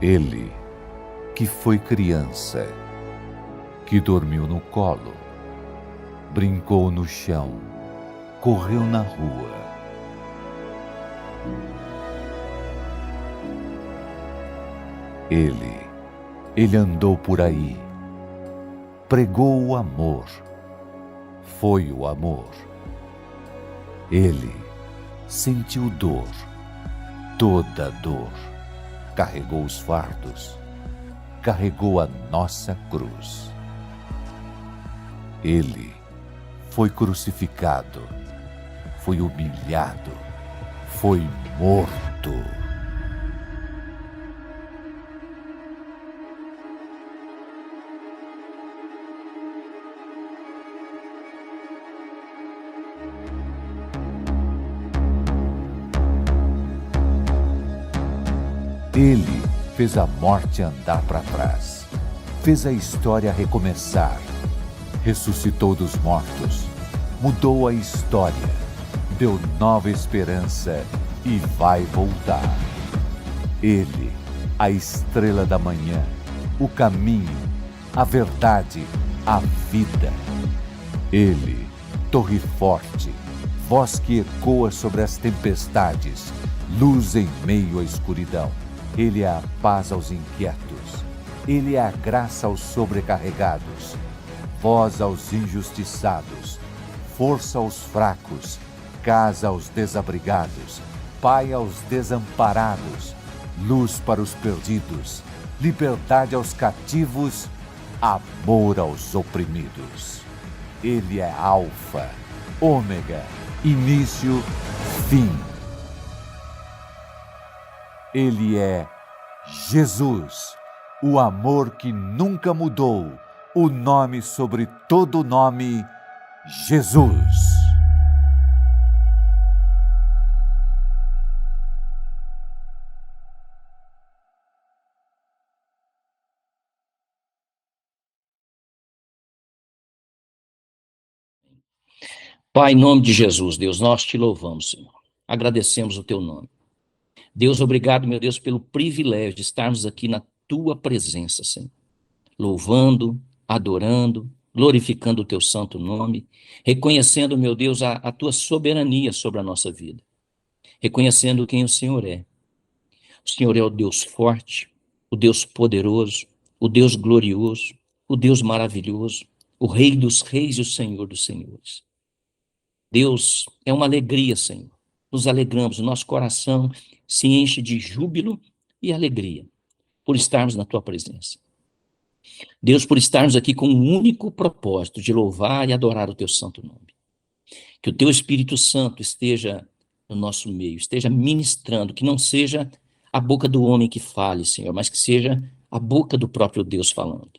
Ele, que foi criança, que dormiu no colo, brincou no chão, correu na rua. Ele andou por aí, pregou o amor, foi o amor. Ele sentiu dor, toda dor, carregou os fardos, carregou a nossa cruz. Ele foi crucificado, foi humilhado, foi morto. Ele fez a morte andar para trás, fez a história recomeçar, ressuscitou dos mortos, mudou a história, deu nova esperança e vai voltar. Ele, a estrela da manhã, o caminho, a verdade, a vida. Ele, torre forte, voz que ecoa sobre as tempestades, luz em meio à escuridão. Ele é a paz aos inquietos, Ele é a graça aos sobrecarregados, voz aos injustiçados, força aos fracos, casa aos desabrigados, pai aos desamparados, luz para os perdidos, liberdade aos cativos, amor aos oprimidos. Ele é Alfa, Ômega, início, fim. Ele é Jesus, o amor que nunca mudou, o nome sobre todo nome, Jesus. Pai, em nome de Jesus, Deus, nós te louvamos, Senhor. Agradecemos o teu nome. Deus, obrigado, meu Deus, pelo privilégio de estarmos aqui na tua presença, Senhor. Louvando, adorando, glorificando o teu santo nome, reconhecendo, meu Deus, a tua soberania sobre a nossa vida. Reconhecendo quem o Senhor é. O Senhor é o Deus forte, o Deus poderoso, o Deus glorioso, o Deus maravilhoso, o Rei dos reis e o Senhor dos senhores. Deus, é uma alegria, Senhor. Nos alegramos, o nosso coração se enche de júbilo e alegria por estarmos na tua presença. Deus, por estarmos aqui com um único propósito de louvar e adorar o teu santo nome. Que o teu Espírito Santo esteja no nosso meio, esteja ministrando, que não seja a boca do homem que fale, Senhor, mas que seja a boca do próprio Deus falando.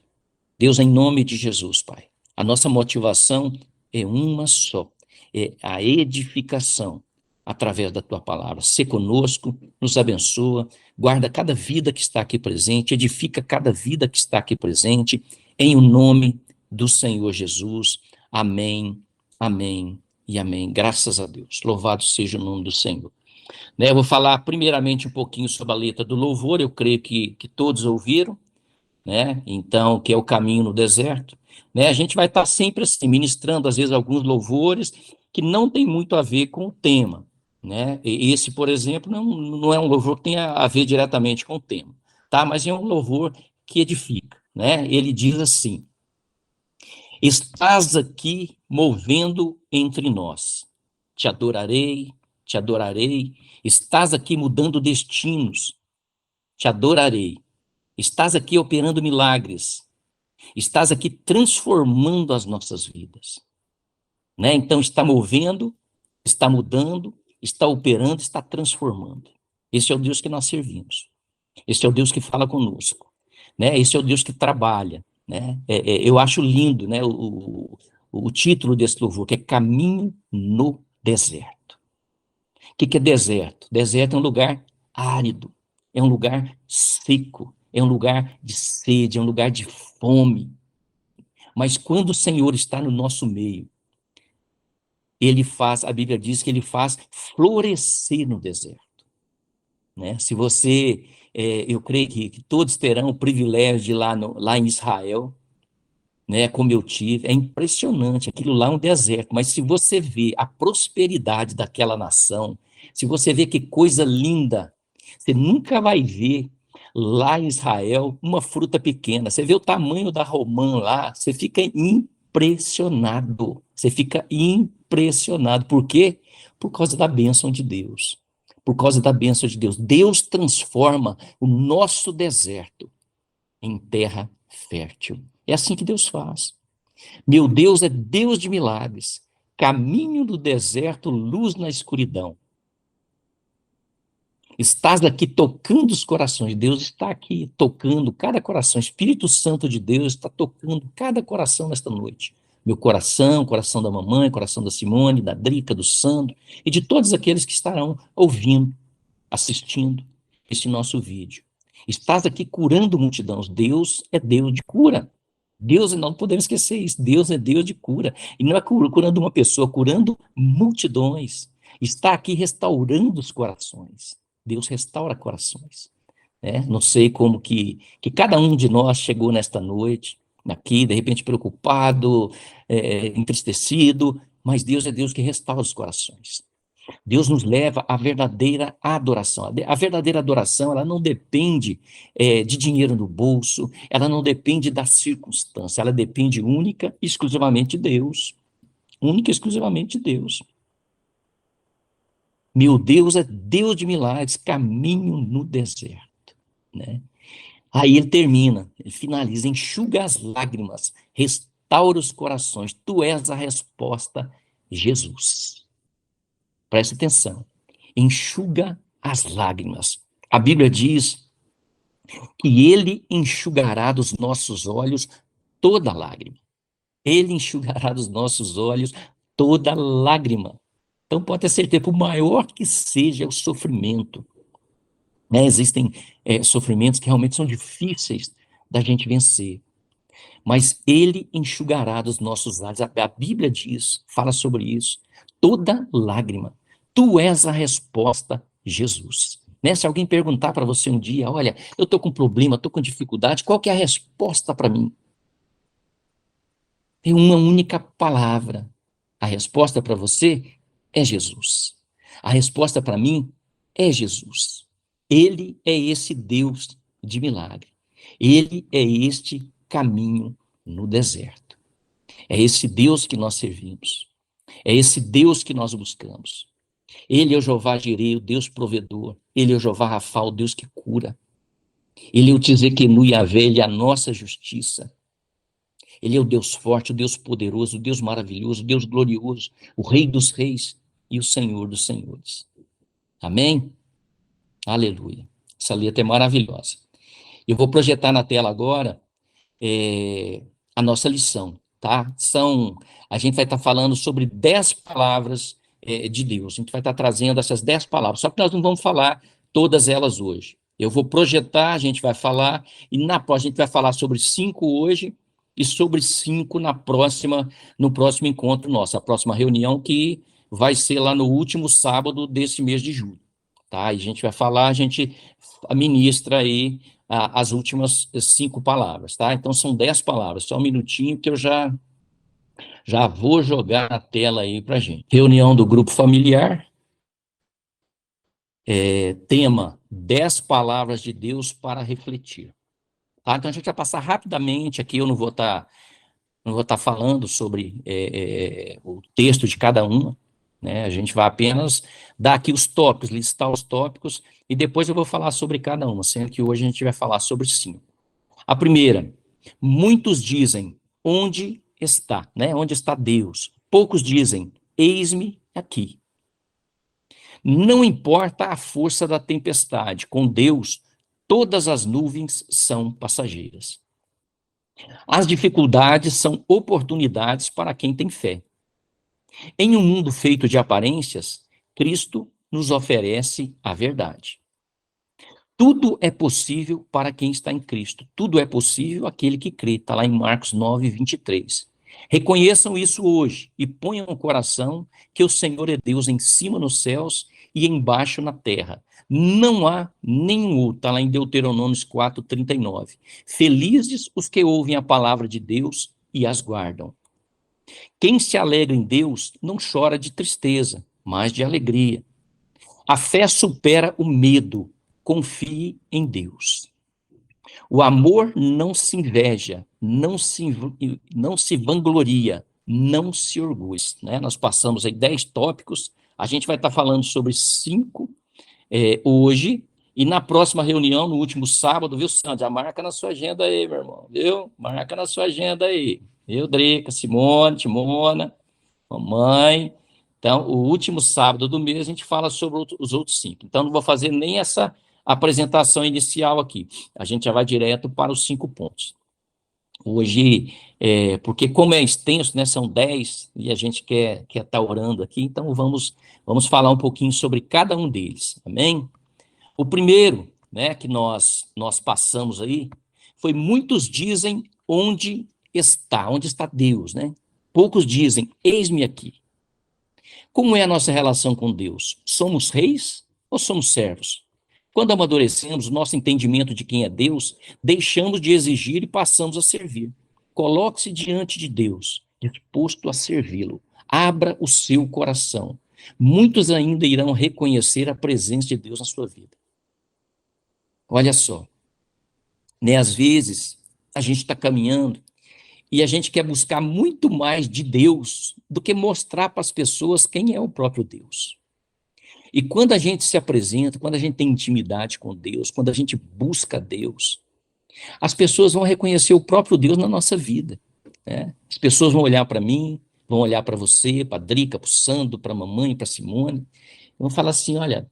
Deus, em nome de Jesus, Pai, a nossa motivação é uma só, é a edificação através da tua palavra. Sê conosco, nos abençoa, guarda cada vida que está aqui presente, edifica cada vida que está aqui presente, em o nome do Senhor Jesus. Amém, amém e amém. Graças a Deus. Louvado seja o nome do Senhor. Eu vou falar primeiramente um pouquinho sobre a letra do louvor, eu creio que todos ouviram, então, que é o caminho no deserto. A gente vai estar sempre assim, ministrando, às vezes, alguns louvores que não tem muito a ver com o tema. Esse, por exemplo, não é um louvor que tenha a ver diretamente com o tema, tá? Mas é um louvor que edifica. Ele diz assim: estás aqui movendo entre nós, te adorarei, estás aqui mudando destinos, te adorarei, estás aqui operando milagres, estás aqui transformando as nossas vidas. Então está movendo, está mudando, está operando, está transformando. Esse é o Deus que nós servimos. Esse é o Deus que fala conosco. Esse é o Deus que trabalha. Eu acho lindo, o título desse louvor, que é Caminho no Deserto. O que é deserto? Deserto é um lugar árido, é um lugar seco, é um lugar de sede, é um lugar de fome. Mas quando o Senhor está no nosso meio, a Bíblia diz que ele faz florescer no deserto. né? Se você, eu creio que todos terão o privilégio de ir lá em Israel, né, como eu tive, é impressionante, aquilo lá é um deserto, mas se você vê a prosperidade daquela nação, se você vê que coisa linda, você nunca vai ver lá em Israel uma fruta pequena, você vê o tamanho da romã lá, você fica impressionado, por quê? Por causa da bênção de Deus, por causa da bênção de Deus, Deus transforma o nosso deserto em terra fértil. É assim que Deus faz. Meu Deus é Deus de milagres, caminho no deserto, luz na escuridão. Estás aqui tocando os corações, Deus está aqui tocando cada coração, o Espírito Santo de Deus está tocando cada coração nesta noite. Meu coração, o coração da mamãe, o coração da Simone, da Drica, do Sandro, e de todos aqueles que estarão ouvindo, assistindo este nosso vídeo. Estás aqui curando multidões, Deus é Deus de cura. Deus, não podemos esquecer isso, Deus é Deus de cura, e não é curando uma pessoa, curando multidões, está aqui restaurando os corações, Deus restaura corações, né? Não sei como que cada um de nós chegou nesta noite, aqui, de repente preocupado, entristecido, mas Deus é Deus que restaura os corações. Deus nos leva à verdadeira adoração. A verdadeira adoração, ela não depende de dinheiro no bolso, ela não depende da circunstância, ela depende única e exclusivamente de Deus. Única e exclusivamente de Deus. Meu Deus é Deus de milagres, caminho no deserto, né? Aí ele termina, ele finaliza, enxuga as lágrimas, restaura os corações, tu és a resposta, Jesus. Preste atenção. Enxuga as lágrimas. A Bíblia diz que ele enxugará dos nossos olhos toda lágrima. Ele enxugará dos nossos olhos toda lágrima. Então pode ter certeza, por maior que seja o sofrimento, né, existem sofrimentos que realmente são difíceis da gente vencer, mas ele enxugará dos nossos olhos. A Bíblia diz, fala sobre isso, toda lágrima. Tu és a resposta, Jesus. Né? Se alguém perguntar para você um dia, olha, eu estou com problema, estou com dificuldade, qual que é a resposta para mim? Tem uma única palavra. A resposta para você é Jesus. A resposta para mim é Jesus. Ele é esse Deus de milagre. Ele é este caminho no deserto. É esse Deus que nós servimos. É esse Deus que nós buscamos. Ele é o Jeová Jireh, o Deus provedor. Ele é o Jeová Rafa, o Deus que cura. Ele é o Tzedekenu Yahvé, ele é a nossa justiça. Ele é o Deus forte, o Deus poderoso, o Deus maravilhoso, o Deus glorioso, o Rei dos reis e o Senhor dos senhores. Amém? Aleluia. Essa letra é maravilhosa. Eu vou projetar na tela agora a nossa lição, tá? A gente vai estar falando sobre 10 palavras de Deus. A gente vai estar trazendo essas 10 palavras, só que nós não vamos falar todas elas hoje. Eu vou projetar, a gente vai falar, e na próxima a gente vai falar sobre 5 hoje, e sobre 5 no próximo encontro nosso, a próxima reunião, que vai ser lá no último sábado desse mês de julho, tá? E a gente vai falar, a gente ministra aí as últimas 5 palavras, tá? Então são 10 palavras, só um minutinho que eu já vou jogar na tela aí pra gente. Reunião do grupo familiar, tema 10 palavras de Deus para refletir. Tá? Então a gente vai passar rapidamente aqui, eu não vou estar falando sobre o texto de cada uma, né? A gente vai apenas dar aqui os tópicos, listar os tópicos, e depois eu vou falar sobre cada uma, sendo que hoje a gente vai falar sobre 5. A primeira, muitos dizem, onde está, né? Onde está Deus? Poucos dizem, eis-me aqui. Não importa a força da tempestade, com Deus, todas as nuvens são passageiras. As dificuldades são oportunidades para quem tem fé. Em um mundo feito de aparências, Cristo nos oferece a verdade. Tudo é possível para quem está em Cristo. Tudo é possível àquele que crê. Está lá em Marcos 9, 23. Reconheçam isso hoje e ponham no coração que o Senhor é Deus em cima nos céus e embaixo na terra. Não há nenhum outro, está lá em Deuteronômio 4:39. Felizes os que ouvem a palavra de Deus e as guardam. Quem se alegra em Deus não chora de tristeza, mas de alegria. A fé supera o medo. Confie em Deus. O amor não se inveja, não se vangloria, não se orgulha. Né? Nós passamos aí 10 tópicos, a gente vai estar falando sobre 5 hoje, e na próxima reunião, no último sábado, viu, Sandra? Já marca na sua agenda aí, meu irmão, viu? Marca na sua agenda aí. Eu, Drica, Simone, Timona, mamãe. Então, o último sábado do mês, a gente fala sobre os outros 5. Então, não vou fazer nem essa apresentação inicial aqui. A gente já vai direto para os 5 pontos. Hoje, porque como é extenso, né, são 10, e a gente quer estar orando aqui, então vamos falar um pouquinho sobre cada um deles, amém? O primeiro, né, que nós passamos aí, foi muitos dizem onde está Deus, né? Poucos dizem, eis-me aqui. Como é a nossa relação com Deus? Somos reis ou somos servos? Quando amadurecemos nosso entendimento de quem é Deus, deixamos de exigir e passamos a servir. Coloque-se diante de Deus, disposto a servi-lo. Abra o seu coração. Muitos ainda irão reconhecer a presença de Deus na sua vida. Olha só, né? Às vezes a gente está caminhando e a gente quer buscar muito mais de Deus do que mostrar para as pessoas quem é o próprio Deus. E quando a gente se apresenta, quando a gente tem intimidade com Deus, quando a gente busca Deus, as pessoas vão reconhecer o próprio Deus na nossa vida. Né? As pessoas vão olhar para mim, vão olhar para você, para a Drica, para o Sandro, para a mamãe, para a Simone, vão falar assim, olha,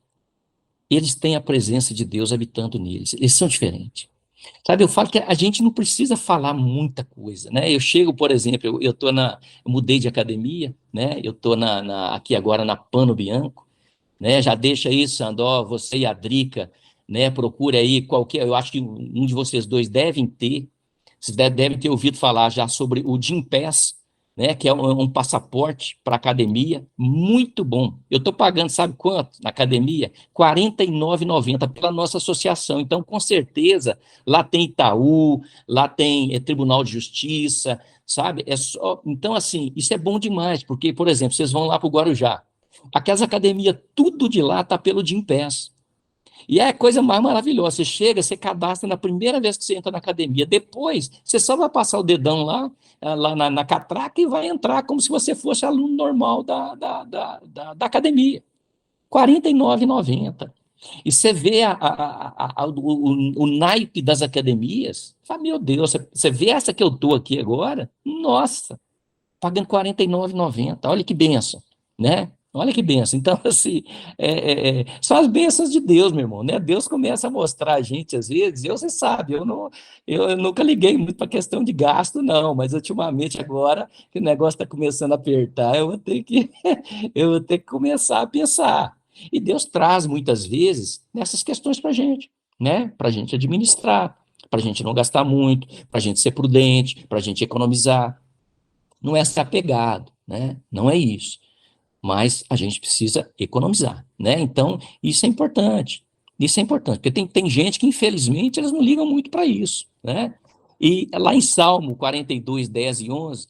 eles têm a presença de Deus habitando neles, eles são diferentes. Sabe, eu falo que a gente não precisa falar muita coisa, né? Eu chego, por exemplo, eu mudei de academia, né? Eu estou aqui agora na Pano Bianco, né? Já deixa aí, Sandó, você e a Drica, né? Procura aí qualquer, eu acho que um de vocês dois vocês devem ter ouvido falar já sobre o Gympass, né? Que é um passaporte para academia, muito bom. Eu estou pagando, sabe quanto na academia? R$ 49,90 pela nossa associação. Então, com certeza, lá tem Itaú, lá tem Tribunal de Justiça, sabe? Então, assim, isso é bom demais, porque, por exemplo, vocês vão lá para o Guarujá. Aquelas academias, tudo de lá está pelo Gympass. E é a coisa mais maravilhosa. Você chega, você cadastra na primeira vez que você entra na academia. Depois, você só vai passar o dedão lá na catraca e vai entrar como se você fosse aluno normal da academia. R$ 49,90. E você vê o naipe das academias, fala, meu Deus, você vê essa que eu estou aqui agora? Nossa, pagando R$ 49,90. Olha que benção, né? Olha que benção. Então, assim, são as bênçãos de Deus, meu irmão, né? Deus começa a mostrar a gente, às vezes, você sabe, eu nunca liguei muito para a questão de gasto, não, mas ultimamente agora, que o negócio está começando a apertar, eu vou ter que começar a pensar. E Deus traz, muitas vezes, nessas questões para a gente, né? Para a gente administrar, para a gente não gastar muito, para a gente ser prudente, para a gente economizar. Não é ser apegado, né? Não é isso. Mas a gente precisa economizar, né? Então, isso é importante. Isso é importante, porque tem gente que, infelizmente, eles não ligam muito para isso, né? E lá em Salmo 42, 10 e 11,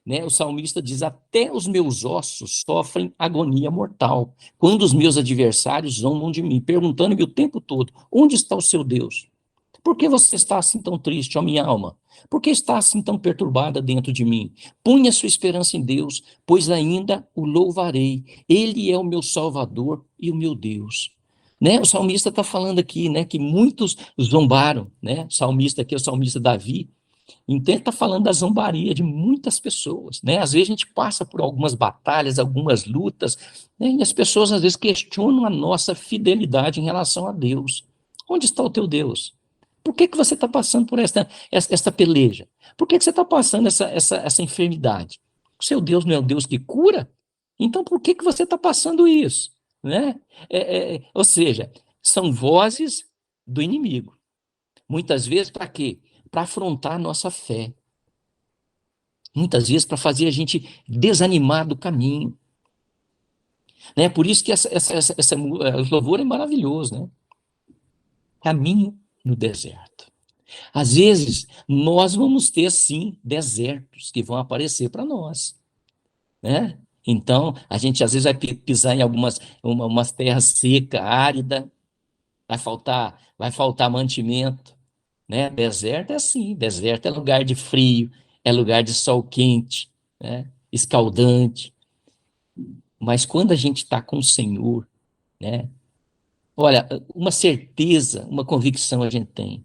né, o salmista diz, até os meus ossos sofrem agonia mortal, quando os meus adversários zombam de mim, perguntando-me o tempo todo, onde está o seu Deus? Por que você está assim tão triste, ó minha alma? Por que está assim tão perturbada dentro de mim? Ponha sua esperança em Deus, pois ainda o louvarei. Ele é o meu Salvador e o meu Deus. Né? O salmista está falando aqui, né, que muitos zombaram, né? O salmista aqui é o salmista Davi. Então ele está falando da zombaria de muitas pessoas, né? Às vezes a gente passa por algumas batalhas, algumas lutas, né? E as pessoas às vezes questionam a nossa fidelidade em relação a Deus. Onde está o teu Deus? Por que você está passando por esta peleja? Por que você está passando essa enfermidade? O seu Deus não é o Deus que cura? Então por que você está passando isso? Né? Ou seja, são vozes do inimigo. Muitas vezes para quê? Para afrontar a nossa fé. muitas vezes para fazer a gente desanimar do caminho. Né? Por isso que esse louvor é maravilhoso, né? Caminho no deserto. Às vezes, nós vamos ter, sim, desertos que vão aparecer para nós, né? Então, a gente às vezes vai pisar em umas terras secas, áridas, vai faltar mantimento, né? Deserto é assim, deserto é lugar de frio, é lugar de sol quente, né? Escaldante. Mas quando a gente está com o Senhor, né? Olha, uma certeza, uma convicção a gente tem,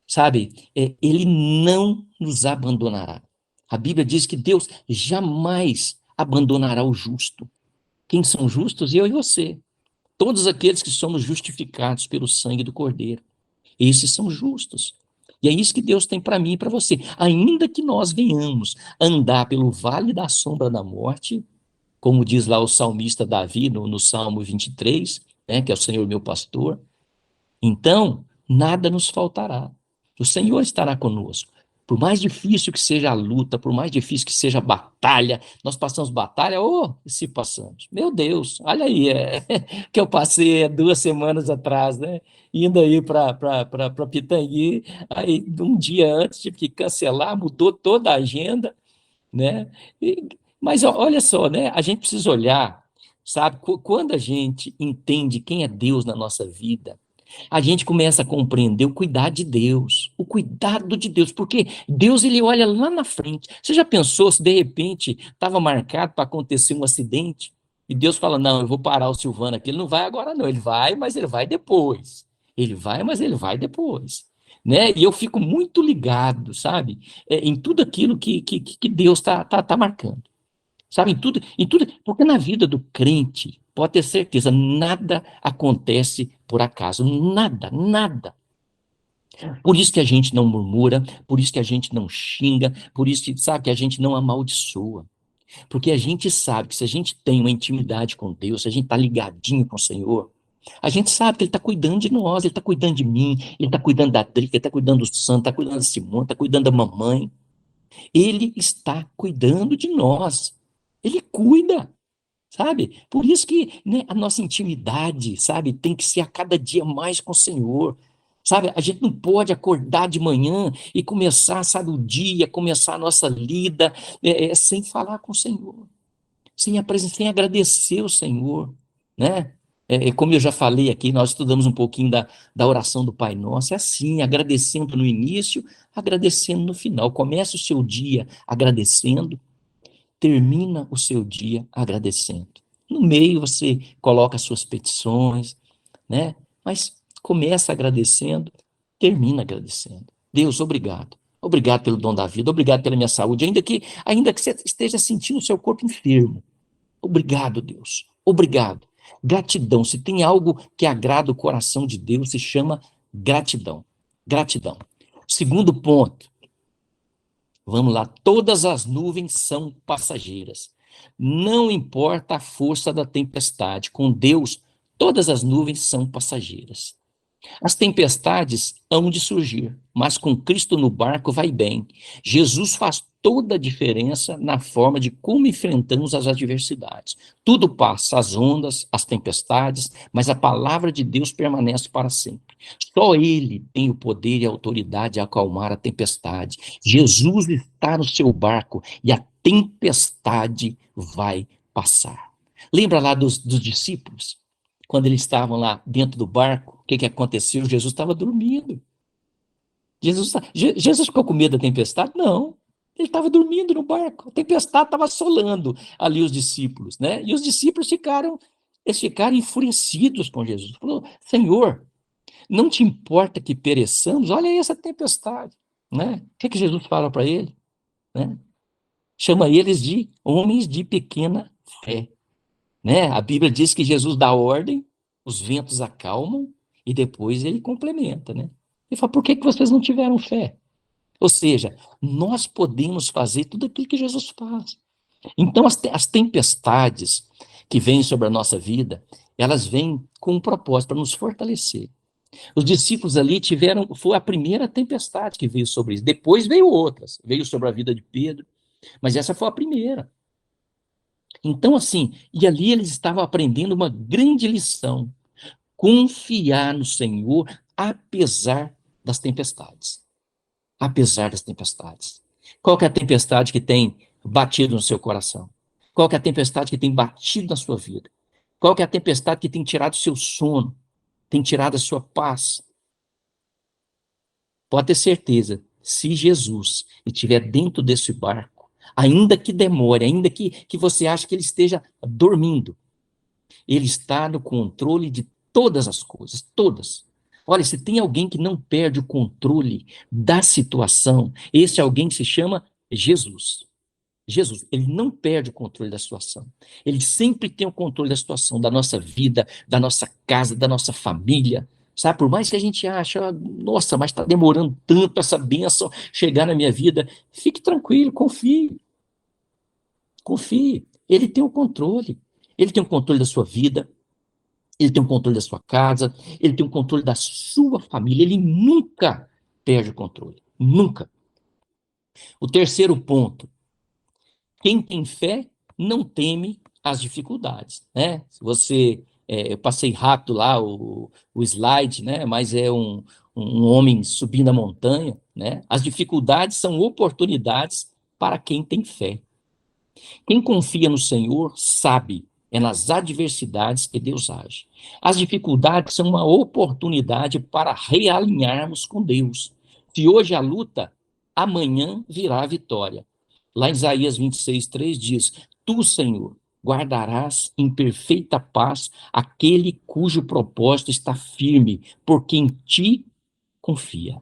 sabe? Ele não nos abandonará. A Bíblia diz que Deus jamais abandonará o justo. Quem são justos? Eu e você. Todos aqueles que somos justificados pelo sangue do Cordeiro. Esses são justos. E é isso que Deus tem para mim e para você. Ainda que nós venhamos andar pelo vale da sombra da morte, como diz lá o salmista Davi no Salmo 23, né, que é o Senhor meu pastor, então nada nos faltará. O Senhor estará conosco. Por mais difícil que seja a luta, por mais difícil que seja a batalha, nós passamos batalha, se passamos. Meu Deus, olha aí, que eu passei 2 semanas atrás, né? Indo aí para Pitangui, aí um dia antes tive que cancelar, mudou toda a agenda, né? Mas olha só, né? A gente precisa olhar, sabe? Quando a gente entende quem é Deus na nossa vida, a gente começa a compreender o cuidado de Deus, o cuidado de Deus, porque Deus ele olha lá na frente. Você já pensou se de repente estava marcado para acontecer um acidente e Deus fala: não, eu vou parar o Silvano aqui, ele não vai agora não, ele vai, mas ele vai depois. Ele vai, mas ele vai depois. Né? E eu fico muito ligado, sabe, em tudo aquilo que Deus tá marcando. Sabe, em tudo, porque na vida do crente, pode ter certeza, nada acontece por acaso, nada, nada. Por isso que a gente não murmura, por isso que a gente não xinga, por isso que, sabe, que a gente não amaldiçoa. Porque a gente sabe que se a gente tem uma intimidade com Deus, se a gente está ligadinho com o Senhor, a gente sabe que Ele está cuidando de nós, Ele está cuidando de mim, Ele está cuidando da Drica, Ele está cuidando do Santo, está cuidando da Simone, está cuidando da mamãe. Ele está cuidando de nós. Ele cuida. Sabe? Por isso que, né, a nossa intimidade, sabe, tem que ser a cada dia mais com o Senhor. Sabe? A gente não pode acordar de manhã e começar, sabe, o dia, começar a nossa lida, sem falar com o Senhor, sem agradecer o Senhor, né? Como eu já falei aqui, nós estudamos um pouquinho da oração do Pai Nosso, é assim, agradecendo no início, agradecendo no final. Começa o seu dia agradecendo, termina o seu dia agradecendo. No meio você coloca as suas petições, né? Mas começa agradecendo, termina agradecendo. Deus, obrigado. Obrigado pelo dom da vida, obrigado pela minha saúde, ainda que você esteja sentindo o seu corpo enfermo. Obrigado, Deus. Obrigado. Gratidão. Se tem algo que agrada o coração de Deus, se chama gratidão. Gratidão. Segundo ponto, vamos lá, todas as nuvens são passageiras. Não importa a força da tempestade, com Deus, todas as nuvens são passageiras. As tempestades hão de surgir, mas com Cristo no barco vai bem. Jesus faz toda a diferença na forma de como enfrentamos as adversidades. Tudo passa, as ondas, as tempestades, mas a palavra de Deus permanece para sempre. Só Ele tem o poder e a autoridade de acalmar a tempestade. Jesus está no seu barco e a tempestade vai passar. Lembra lá dos discípulos? Quando eles estavam lá dentro do barco, o que aconteceu? Jesus estava dormindo. Jesus ficou com medo da tempestade? Não. Ele estava dormindo no barco. A tempestade estava assolando ali os discípulos, né? E os discípulos ficaram enfurecidos com Jesus. Falou: Senhor, não te importa que pereçamos? Olha aí essa tempestade, né? O que Jesus fala para ele? Né? Chama eles de homens de pequena fé. Né? A Bíblia diz que Jesus dá ordem, os ventos acalmam e depois ele complementa, né? Ele fala: por que vocês não tiveram fé? Ou seja, nós podemos fazer tudo aquilo que Jesus faz. Então, as tempestades que vêm sobre a nossa vida, elas vêm com um propósito, para nos fortalecer. Os discípulos ali foi a primeira tempestade que veio sobre eles. Depois veio outras. Veio sobre a vida de Pedro, Mas essa foi a primeira. Então, assim, e ali eles estavam aprendendo uma grande lição: confiar no Senhor apesar das tempestades. Apesar das tempestades. Qual que é a tempestade que tem batido no seu coração? Qual que é a tempestade que tem batido na sua vida? Qual que é a tempestade que tem tirado o seu sono? Tem tirado a sua paz? Pode ter certeza, se Jesus estiver dentro desse barco, ainda que demore, ainda que você ache que ele esteja dormindo, ele está no controle de todas as coisas, todas. Olha, se tem alguém que não perde o controle da situação, esse alguém se chama Jesus. Jesus, ele não perde o controle da situação. Ele sempre tem o controle da situação, da nossa vida, da nossa casa, da nossa família. Sabe, por mais que a gente ache, nossa, mas está demorando tanto essa bênção chegar na minha vida, fique tranquilo, confie. Confie. Ele tem o controle. Ele tem o controle da sua vida, ele tem o controle da sua casa, ele tem o controle da sua família. Ele nunca perde o controle. Nunca. O terceiro ponto: quem tem fé não teme as dificuldades, né? Se você, eu passei rápido lá o slide, né? Mas é um homem subindo a montanha, né? As dificuldades são oportunidades para quem tem fé. Quem confia no Senhor sabe, é nas adversidades que Deus age. As dificuldades são uma oportunidade para realinharmos com Deus. Se hoje a luta, amanhã virá a vitória. Lá em Isaías 26:3 diz: Tu, Senhor, guardarás em perfeita paz aquele cujo propósito está firme, porque em ti confia.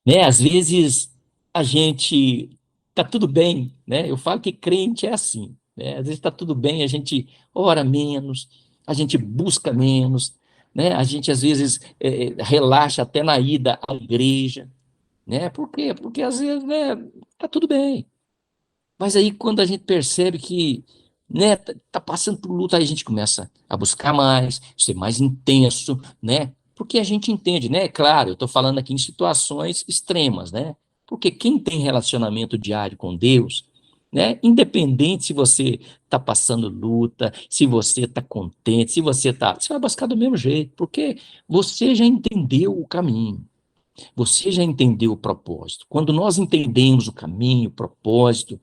Né? Às vezes a gente tá tudo bem, né? Eu falo que crente é assim, né? Às vezes está tudo bem, a gente ora menos, a gente busca menos, né? A gente às vezes relaxa até na ida à igreja, né? Por quê? Porque às vezes, né, tá tudo bem. Mas aí quando a gente percebe que, né, tá passando por luta, aí a gente começa a buscar mais, ser mais intenso, né? Porque a gente entende, né? Claro, eu estou falando aqui em situações extremas, né? Porque quem tem relacionamento diário com Deus, né? Independente se você está passando luta, se você está contente, se você está, você vai buscar do mesmo jeito, porque você já entendeu o caminho. Você já entendeu o propósito. Quando nós entendemos o caminho, o propósito,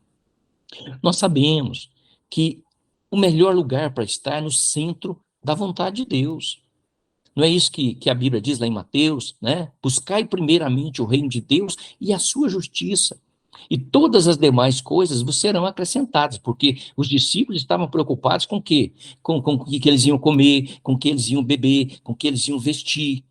nós sabemos que o melhor lugar para estar é no centro da vontade de Deus. Não é isso que a Bíblia diz lá em Mateus, né? Buscai primeiramente o reino de Deus e a sua justiça. E todas as demais coisas vos serão acrescentadas, porque os discípulos estavam preocupados com o quê? Com o que eles iam comer, com o que eles iam beber, com o que eles iam vestir.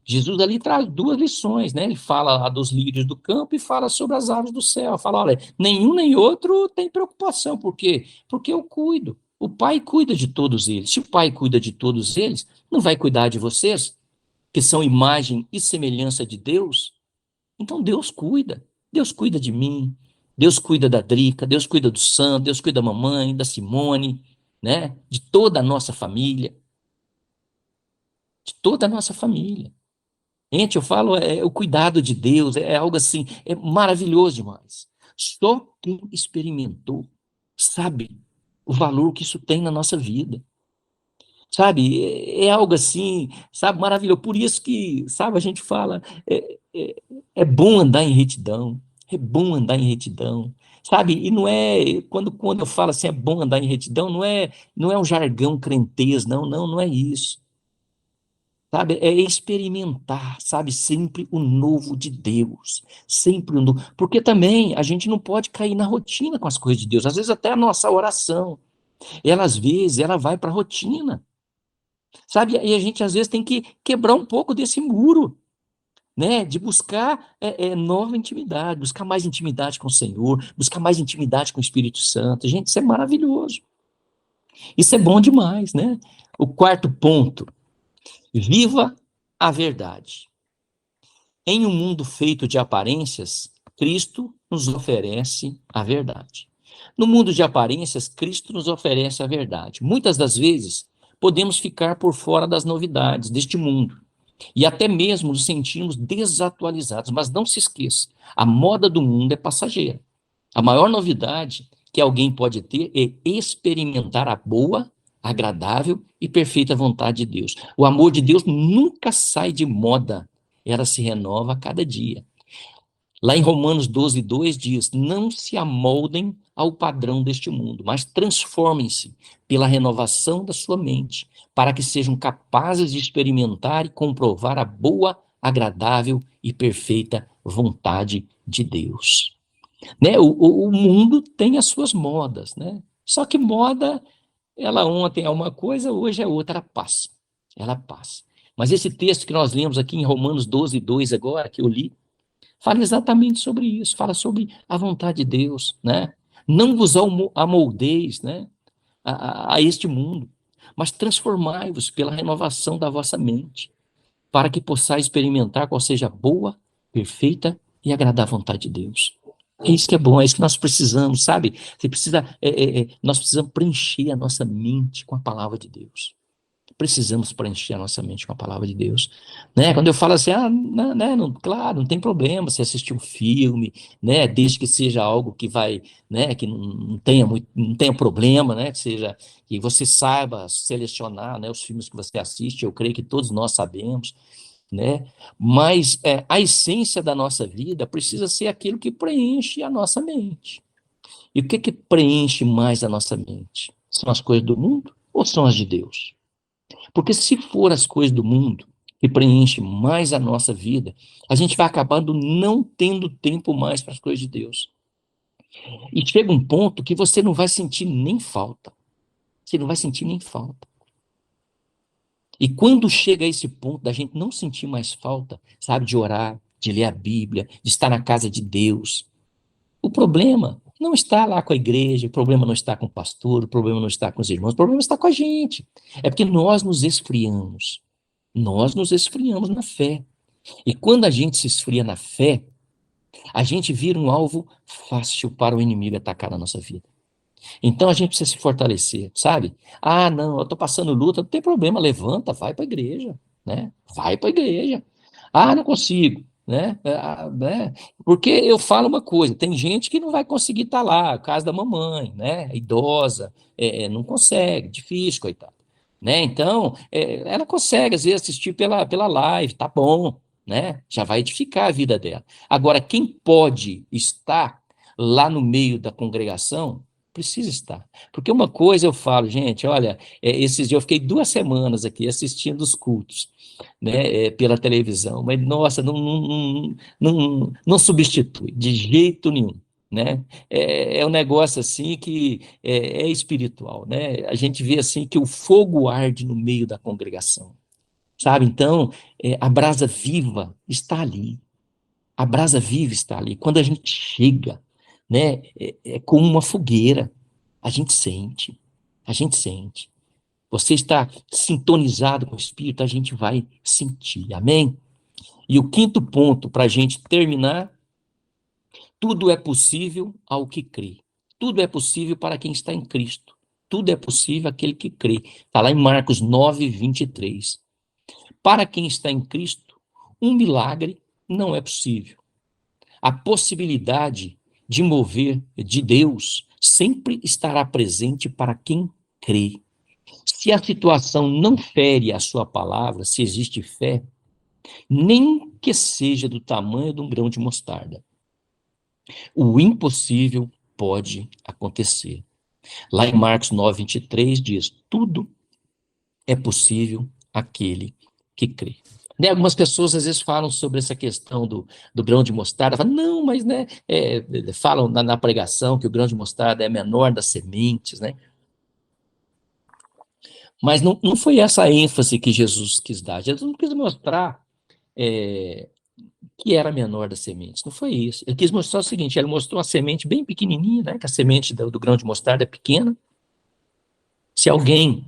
Jesus ali traz duas lições, né? Ele fala lá dos lírios do campo e fala sobre as aves do céu. Fala, olha, nenhum nem outro tem preocupação. Por quê? Porque eu cuido. O Pai cuida de todos eles. Se o Pai cuida de todos eles, não vai cuidar de vocês, que são imagem e semelhança de Deus? Então Deus cuida. Deus cuida de mim. Deus cuida da Drica. Deus cuida do Sam. Deus cuida da mamãe, da Simone, né? De toda a nossa família. De toda a nossa família. Gente, eu falo, o cuidado de Deus, é algo assim, é maravilhoso demais. Só quem experimentou sabe o valor que isso tem na nossa vida. Sabe, é algo assim, sabe, maravilhoso. Por isso que, sabe, a gente fala, é bom andar em retidão, é bom andar em retidão. Sabe, e não é, quando eu falo assim, é bom andar em retidão, não é um jargão crentez, não é isso. Sabe, é experimentar, sabe, sempre o novo de Deus, sempre o novo, porque também a gente não pode cair na rotina com as coisas de Deus, às vezes até a nossa oração, ela às vezes, ela vai para a rotina, sabe, e a gente às vezes tem que quebrar um pouco desse muro, né, de buscar nova intimidade, buscar mais intimidade com o Senhor, buscar mais intimidade com o Espírito Santo, gente, isso é maravilhoso, isso é bom demais, né? O quarto ponto: viva a verdade. Em um mundo feito de aparências, Cristo nos oferece a verdade. No mundo de aparências, Cristo nos oferece a verdade. Muitas das vezes, podemos ficar por fora das novidades deste mundo e até mesmo nos sentimos desatualizados, mas não se esqueça, a moda do mundo é passageira. A maior novidade que alguém pode ter é experimentar a boa, agradável e perfeita vontade de Deus. O amor de Deus nunca sai de moda, ela se renova a cada dia. Lá em Romanos 12:2 diz: não se amoldem ao padrão deste mundo, mas transformem-se pela renovação da sua mente, para que sejam capazes de experimentar e comprovar a boa, agradável e perfeita vontade de Deus. Né? O mundo tem as suas modas, né? Só que moda, ela ontem é uma coisa, hoje é outra, ela passa. Ela passa. Mas esse texto que nós lemos aqui em Romanos 12:2 agora, que eu li, fala exatamente sobre isso, fala sobre a vontade de Deus, né? Não vos amoldeis, né, a este mundo, mas transformai-vos pela renovação da vossa mente, para que possais experimentar qual seja a boa, perfeita e agradável vontade de Deus. É isso que é bom, é isso que nós precisamos, sabe? Nós precisamos preencher a nossa mente com a palavra de Deus. Precisamos preencher a nossa mente com a palavra de Deus, né? Quando eu falo assim, né, não, claro, não tem problema se assistir um filme, né, desde que seja algo que vai, né, que não tenha muito, não tenha problema, né, que seja, que você saiba selecionar, né, os filmes que você assiste, eu creio que todos nós sabemos, né, mas a essência da nossa vida precisa ser aquilo que preenche a nossa mente. E o que preenche mais a nossa mente? São as coisas do mundo ou são as de Deus? Porque se for as coisas do mundo que preenchem mais a nossa vida, a gente vai acabando não tendo tempo mais para as coisas de Deus. E chega um ponto que você não vai sentir nem falta. Você não vai sentir nem falta. E quando chega a esse ponto da gente não sentir mais falta, sabe, de orar, de ler a Bíblia, de estar na casa de Deus, o problema não está lá com a igreja, o problema não está com o pastor, o problema não está com os irmãos, o problema está com a gente. É porque nós nos esfriamos. Nós nos esfriamos na fé. E quando a gente se esfria na fé, a gente vira um alvo fácil para o inimigo atacar na nossa vida. Então a gente precisa se fortalecer, sabe? Ah, não, eu estou passando luta, não tem problema, levanta, vai para a igreja, né? Vai para a igreja. Ah, não consigo, né? Né? Porque eu falo uma coisa, tem gente que não vai conseguir estar lá, casa da mamãe, né? Idosa, não consegue, difícil, coitado. Né? Então, ela consegue, às vezes, assistir pela live, tá bom, né? Já vai edificar a vida dela. Agora, quem pode estar lá no meio da congregação, precisa estar. Porque uma coisa eu falo, gente, olha, esses dias eu fiquei 2 semanas aqui assistindo os cultos, né, pela televisão, mas, nossa, não substitui, de jeito nenhum. Né? É um negócio assim que é espiritual, né? A gente vê assim que o fogo arde no meio da congregação, sabe? Então, a brasa viva está ali, a brasa viva está ali. Quando a gente chega, né, é como uma fogueira, a gente sente, a gente sente. Você está sintonizado com o Espírito, a gente vai sentir, amém? E o quinto ponto, para a gente terminar: tudo é possível ao que crê. Tudo é possível para quem está em Cristo. Tudo é possível àquele que crê. Está lá em Marcos 9:23. Para quem está em Cristo, um milagre não é possível. A possibilidade de mover de Deus sempre estará presente para quem crê. Se a situação não fere a sua palavra, se existe fé, nem que seja do tamanho de um grão de mostarda, o impossível pode acontecer. Lá em Marcos 9:23 diz: tudo é possível àquele que crê. Né, algumas pessoas às vezes falam sobre essa questão do grão de mostarda, falam, não, mas né, falam na pregação que o grão de mostarda é menor das sementes, né? Mas não foi essa a ênfase que Jesus quis dar. Jesus não quis mostrar que era menor das sementes, não foi isso. Ele quis mostrar o seguinte: ele mostrou uma semente bem pequenininha, né, que a semente do grão de mostarda é pequena. Se alguém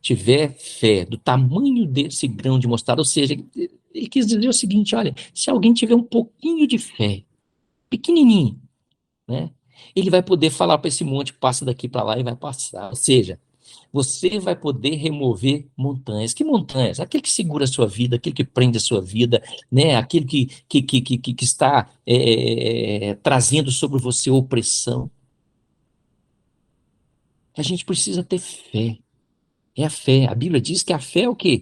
tiver fé do tamanho desse grão de mostarda, ou seja, ele quis dizer o seguinte: olha, se alguém tiver um pouquinho de fé, pequenininho, né, ele vai poder falar para esse monte, passa daqui para lá e vai passar. Ou seja, você vai poder remover montanhas. Que montanhas? Aquele que segura a sua vida, aquele que prende a sua vida, né? Aquele que está trazendo sobre você opressão. A gente precisa ter fé. É a fé. A Bíblia diz que a fé é o quê?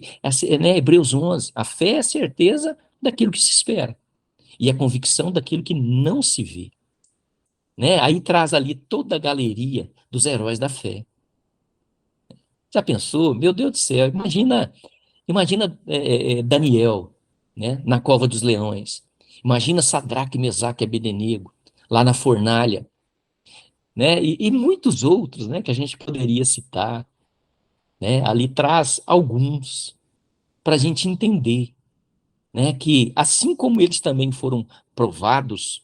Né, Hebreus 11. A fé é a certeza daquilo que se espera e a convicção daquilo que não se vê. Né? Aí traz ali toda a galeria dos heróis da fé. Já pensou? Meu Deus do céu, imagina Daniel, né, na cova dos leões. Imagina Sadraque, Mesaque e Abednego, lá na fornalha, né? E muitos outros, né, que a gente poderia citar, né? Ali traz alguns para a gente entender, né, que assim como eles também foram provados,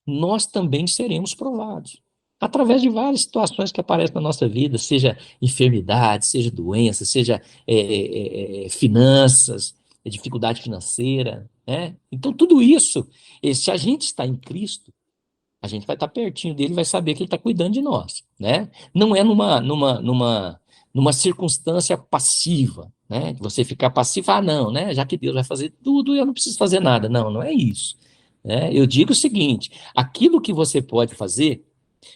nós também seremos provados. Através de várias situações que aparecem na nossa vida, seja enfermidade, seja doença, seja finanças, dificuldade financeira, né? Então, tudo isso, se a gente está em Cristo, a gente vai estar pertinho dele, vai saber que ele está cuidando de nós, né? Não é numa circunstância passiva, né? Você ficar passivo, não, né? Já que Deus vai fazer tudo, eu não preciso fazer nada. Não, não é isso. Né? Eu digo o seguinte: aquilo que você pode fazer,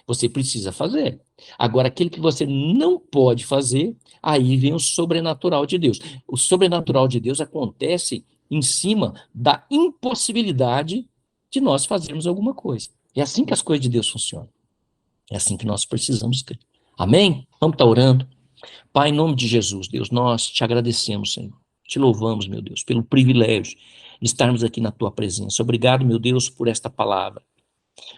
você precisa fazer. Agora, aquilo que você não pode fazer, aí vem o sobrenatural de Deus. O sobrenatural de Deus acontece em cima da impossibilidade de nós fazermos alguma coisa. É assim que as coisas de Deus funcionam. É assim que nós precisamos crer. Amém? Vamos estar orando. Pai, em nome de Jesus, Deus, nós te agradecemos, Senhor. Te louvamos, meu Deus, pelo privilégio de estarmos aqui na tua presença. Obrigado, meu Deus, por esta palavra.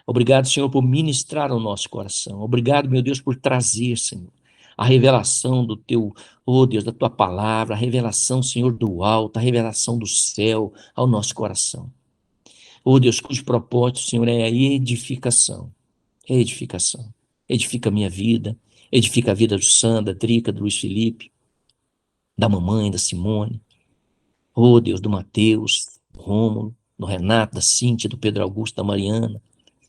Obrigado, Senhor, por ministrar ao nosso coração. Obrigado, meu Deus, por trazer, Senhor, a revelação do teu, oh Deus, da tua palavra, a revelação, Senhor, do alto, a revelação do céu ao nosso coração. Oh Deus, cujo propósito, Senhor, é a edificação. É edificação. Edifica a minha vida, edifica a vida do Sandra, da Drica, do Luiz Felipe, da mamãe, da Simone, oh Deus, do Mateus, do Rômulo, do Renato, da Cíntia, do Pedro Augusto, da Mariana.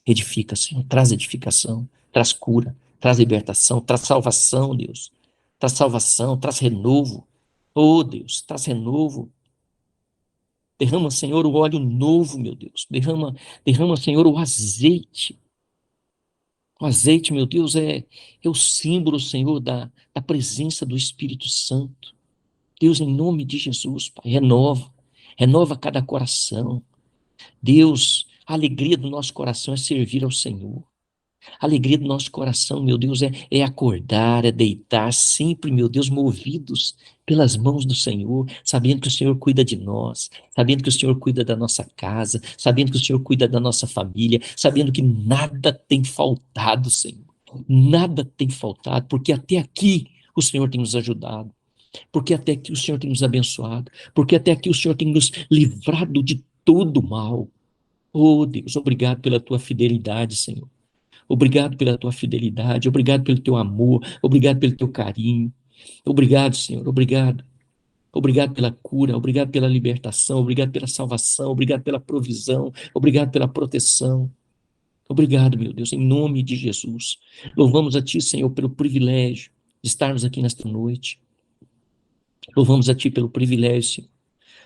Edifica, Senhor, traz edificação, traz cura, traz libertação, traz salvação, Deus. Traz salvação, traz renovo. Oh, Deus, traz renovo. Derrama, Senhor, o óleo novo, meu Deus. Derrama, Senhor, o azeite. O azeite, meu Deus, é o símbolo, Senhor, da presença do Espírito Santo. Deus, em nome de Jesus, Pai, renova cada coração. Deus, a alegria do nosso coração é servir ao Senhor. A alegria do nosso coração, meu Deus, é acordar, é deitar, sempre, meu Deus, movidos pelas mãos do Senhor, sabendo que o Senhor cuida de nós, sabendo que o Senhor cuida da nossa casa, sabendo que o Senhor cuida da nossa família, sabendo que nada tem faltado, Senhor. Nada tem faltado, porque até aqui o Senhor tem nos ajudado, porque até aqui o Senhor tem nos abençoado, porque até aqui o Senhor tem nos livrado de todo mal. Oh, Deus, obrigado pela tua fidelidade, Senhor. Obrigado pela tua fidelidade, obrigado pelo teu amor, obrigado pelo teu carinho. Obrigado, Senhor, obrigado. Obrigado pela cura, obrigado pela libertação, obrigado pela salvação, obrigado pela provisão, obrigado pela proteção. Obrigado, meu Deus, em nome de Jesus. Louvamos a Ti, Senhor, pelo privilégio de estarmos aqui nesta noite. Louvamos a Ti pelo privilégio, Senhor.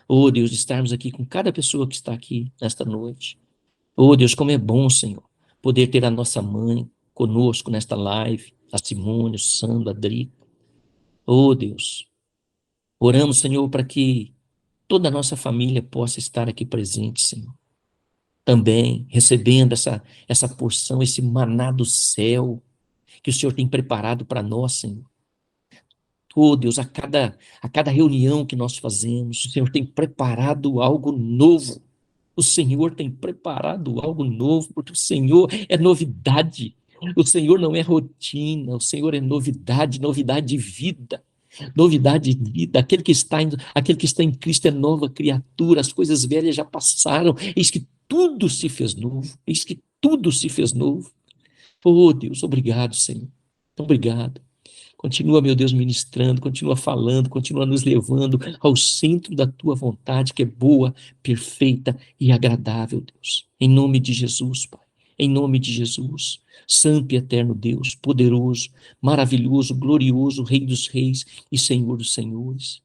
Oh, Deus, de estarmos aqui com cada pessoa que está aqui nesta noite. Oh, Deus, como é bom, Senhor, poder ter a nossa mãe conosco nesta live, a Simone, o Sandro, a Drica. Oh, Deus, oramos, Senhor, para que toda a nossa família possa estar aqui presente, Senhor. Também recebendo essa porção, esse maná do céu que o Senhor tem preparado para nós, Senhor. Oh, Deus, a cada reunião que nós fazemos, o Senhor tem preparado algo novo. O Senhor tem preparado algo novo, porque o Senhor é novidade. O Senhor não é rotina, o Senhor é novidade, novidade de vida. Novidade de vida. Aquele que está em Cristo é nova criatura, as coisas velhas já passaram, eis que tudo se fez novo, eis que tudo se fez novo. Oh, Deus, obrigado, Senhor. Obrigado. Continua, meu Deus, ministrando, continua falando, continua nos levando ao centro da tua vontade, que é boa, perfeita e agradável, Deus. Em nome de Jesus, Pai. em nome de Jesus. Santo e eterno Deus, poderoso, maravilhoso, glorioso, Rei dos reis e Senhor dos senhores.